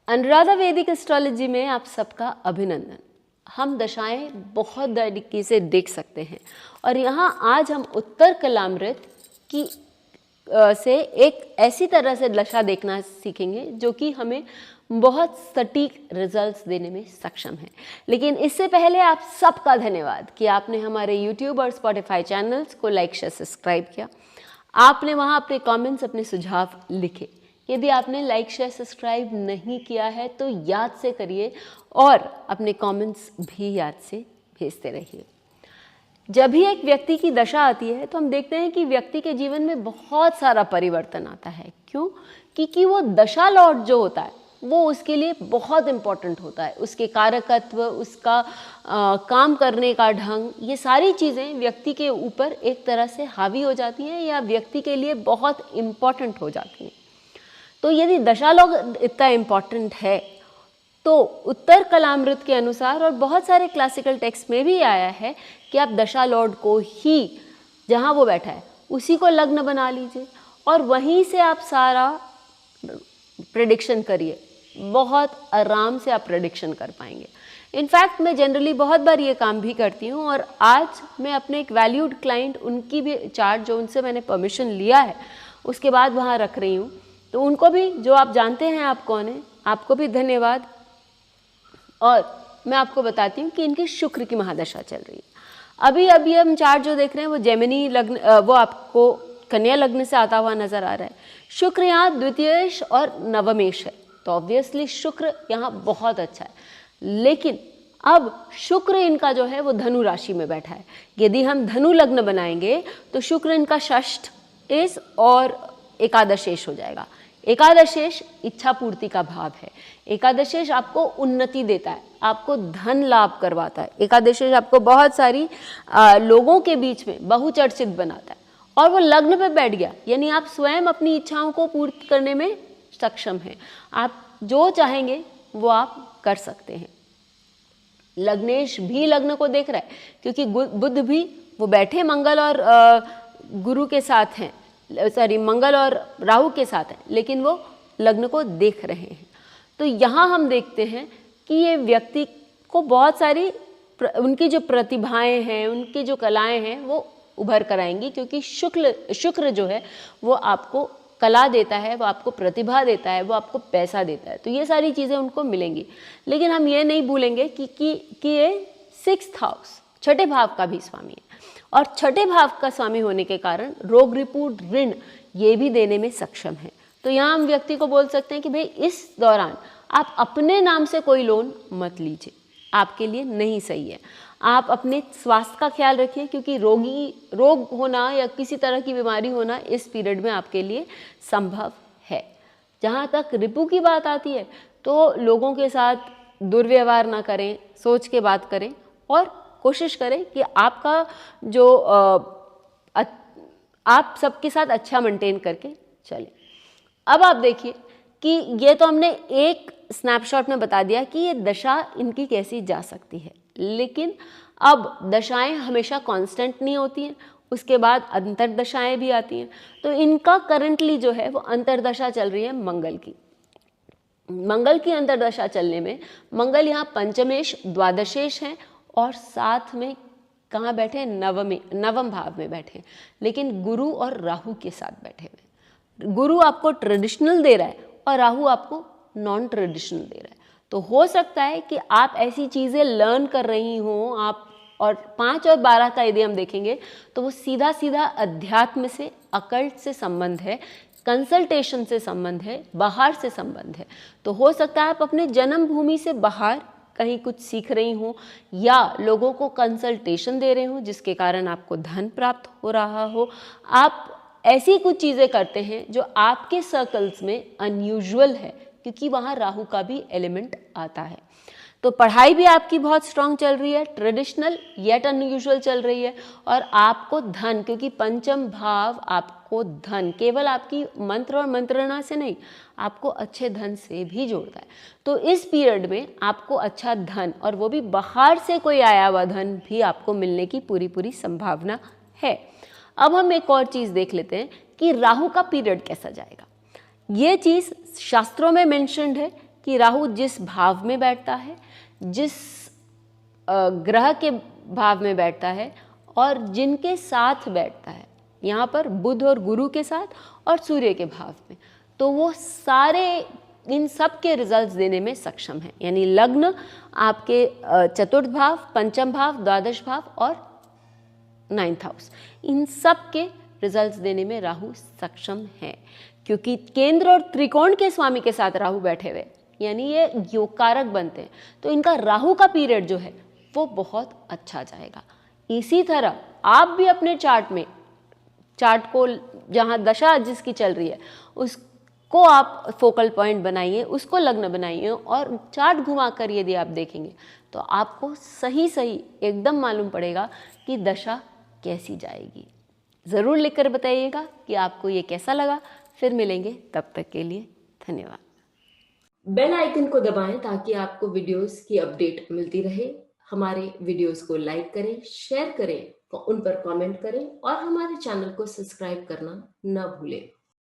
अनुराधा वैदिक एस्ट्रोलॉजी में आप सबका अभिनंदन। हम दशाएं बहुत तरीके से देख सकते हैं और यहाँ आज हम उत्तर कलामृत की से एक ऐसी तरह से दशा देखना सीखेंगे जो कि हमें बहुत सटीक रिजल्ट्स देने में सक्षम है। लेकिन इससे पहले आप सबका धन्यवाद कि आपने हमारे YouTube और Spotify चैनल्स को लाइक शेयर सब्सक्राइब किया। आपने वहाँ अपने कमेंट्स, अपने सुझाव लिखे। यदि आपने लाइक शेयर सब्सक्राइब नहीं किया है तो याद से करिए और अपने कमेंट्स भी याद से भेजते रहिए। जब भी एक व्यक्ति की दशा आती है तो हम देखते हैं कि व्यक्ति के जीवन में बहुत सारा परिवर्तन आता है। क्यों? क्योंकि वो दशा लॉर्ड जो होता है वो उसके लिए बहुत इम्पोर्टेंट होता है। उसके कारकत्व, उसका काम करने का ढंग, ये सारी चीज़ें व्यक्ति के ऊपर एक तरह से हावी हो जाती हैं या व्यक्ति के लिए बहुत इम्पोर्टेंट हो जाती हैं। तो यदि दशा लॉर्ड इतना इम्पोर्टेंट है तो उत्तर कलामृत के अनुसार और बहुत सारे क्लासिकल टेक्स्ट में भी आया है कि आप दशा लॉर्ड को ही जहाँ वो बैठा है उसी को लग्न बना लीजिए और वहीं से आप सारा प्रेडिक्शन करिए। बहुत आराम से आप प्रेडिक्शन कर पाएंगे। इनफैक्ट मैं जनरली बहुत बार ये काम भी करती हूँ और आज मैं अपने एक वैल्यूड क्लाइंट, उनकी भी चार्ट जो उनसे मैंने परमिशन लिया है उसके बाद वहाँ रख रही हूँ। तो उनको भी, जो आप जानते हैं आप कौन है, आपको भी धन्यवाद। और मैं आपको बताती हूँ कि इनकी शुक्र की महादशा चल रही है। अभी हम चार्ट जो देख रहे हैं वो जेमिनी लग्न, वो आपको कन्या लग्न से आता हुआ नजर आ रहा है। शुक्र यहाँ द्वितीयेश और नवमेश है तो ऑब्वियसली शुक्र यहाँ बहुत अच्छा है। लेकिन अब शुक्र इनका जो है वो धनु राशि में बैठा है। यदि हम धनु लग्न बनाएंगे तो शुक्र इनका षष्ठ इस और एकादशेश हो जाएगा। एकादशेश इच्छा पूर्ति का भाव है। एकादशेश आपको उन्नति देता है, आपको धन लाभ करवाता है। एकादशेश आपको बहुत सारी लोगों के बीच में बहुचर्चित बनाता है। और वो लग्न पे बैठ गया यानी आप स्वयं अपनी इच्छाओं को पूर्ण करने में सक्षम हैं। आप जो चाहेंगे वो आप कर सकते हैं। लग्नेश भी लग्न को देख रहा है क्योंकि बुध भी वो बैठे मंगल और गुरु के साथ हैं, मंगल और राहु के साथ हैं, लेकिन वो लग्न को देख रहे हैं। तो यहाँ हम देखते हैं कि ये व्यक्ति को बहुत सारी उनकी जो प्रतिभाएं हैं, उनकी जो कलाएं हैं वो उभर कर आएंगी क्योंकि शुक्र जो है वो आपको कला देता है, वो आपको प्रतिभा देता है, वो आपको पैसा देता है। तो ये सारी चीज़ें उनको मिलेंगी। लेकिन हम ये नहीं भूलेंगे कि ये 6th हाउस, छठे भाव का भी स्वामी है और छठे भाव का स्वामी होने के कारण रोग, रिपू, ऋण ये भी देने में सक्षम है। तो यहाँ हम व्यक्ति को बोल सकते हैं कि भाई इस दौरान आप अपने नाम से कोई लोन मत लीजिए, आपके लिए नहीं सही है। आप अपने स्वास्थ्य का ख्याल रखिए क्योंकि रोग होना या किसी तरह की बीमारी होना इस पीरियड में आपके लिए संभव है। जहाँ तक रिपू की बात आती है तो लोगों के साथ दुर्व्यवहार ना करें, सोच के बात करें और कोशिश करें कि आपका जो आप सबके साथ अच्छा मेंटेन करके चलें। अब आप देखिए कि ये तो हमने एक स्नैपशॉट में बता दिया कि ये दशा इनकी कैसी जा सकती है। लेकिन अब दशाएं हमेशा कांस्टेंट नहीं होती हैं, उसके बाद अंतर्दशाएं भी आती हैं। तो इनका करंटली जो है वो अंतर्दशा चल रही है मंगल की। मंगल की अंतर्दशा चलने में मंगल यहाँ पंचमेश, द्वादशेश है और साथ में कहाँ बैठे? नवम भाव में बैठे, लेकिन गुरु और राहु के साथ बैठे हुए। गुरु आपको ट्रेडिशनल दे रहा है और राहु आपको नॉन ट्रेडिशनल दे रहा है। तो हो सकता है कि आप ऐसी चीज़ें लर्न कर रही हों आप, और 5 और 12 का यदि हम देखेंगे तो वो सीधा सीधा अध्यात्म से, अकल्ट से संबंध है, कंसल्टेशन से संबंध है, बाहर से संबंध है। तो हो सकता है आप अपने जन्म भूमि से बाहर कहीं कुछ सीख रही हूँ या लोगों को कंसल्टेशन दे रहे हो जिसके कारण आपको धन प्राप्त हो रहा हो। आप ऐसी कुछ चीज़ें करते हैं जो आपके सर्कल्स में अनयूजुअल है क्योंकि वहाँ राहु का भी एलिमेंट आता है। तो पढ़ाई भी आपकी बहुत स्ट्रांग चल रही है, ट्रेडिशनल येट अनयूजुअल चल रही है। और आपको धन, क्योंकि पंचम भाव आपको धन केवल आपकी मंत्र और मंत्रणा से नहीं, आपको अच्छे धन से भी जोड़ता है। तो इस पीरियड में आपको अच्छा धन, और वो भी बाहर से कोई आया हुआ धन भी आपको मिलने की पूरी संभावना है। अब हम एक और चीज़ देख लेते हैं कि राहु का पीरियड कैसा जाएगा। ये चीज़ शास्त्रों में मेंशन्ड है कि राहु जिस भाव में बैठता है, जिस ग्रह के भाव में बैठता है और जिनके साथ बैठता है, यहाँ पर बुध और गुरु के साथ और सूर्य के भाव में, तो वो सारे इन सब के रिजल्ट्स देने में सक्षम है। यानी लग्न आपके चतुर्थ भाव, पंचम भाव, द्वादश भाव और 9th हाउस, इन सब के रिजल्ट्स देने में राहु सक्षम है, क्योंकि केंद्र और त्रिकोण के स्वामी के साथ राहु बैठे हुए, यानी ये योग कारक बनते हैं। तो इनका राहु का पीरियड जो है वो बहुत अच्छा जाएगा। इसी तरह आप भी अपने चार्ट को जहाँ दशा जिसकी चल रही है उसको आप फोकल पॉइंट बनाइए, उसको लग्न बनाइए और चार्ट घुमा कर यदि आप देखेंगे तो आपको सही एकदम मालूम पड़ेगा कि दशा कैसी जाएगी। ज़रूर लिखकर बताइएगा कि आपको ये कैसा लगा। फिर मिलेंगे, तब तक के लिए धन्यवाद। बेल आइकन को दबाएं ताकि आपको वीडियोस की अपडेट मिलती रहे। हमारे वीडियोस को लाइक करें, शेयर करें, उन पर कमेंट करें और हमारे चैनल को सब्सक्राइब करना न भूलें।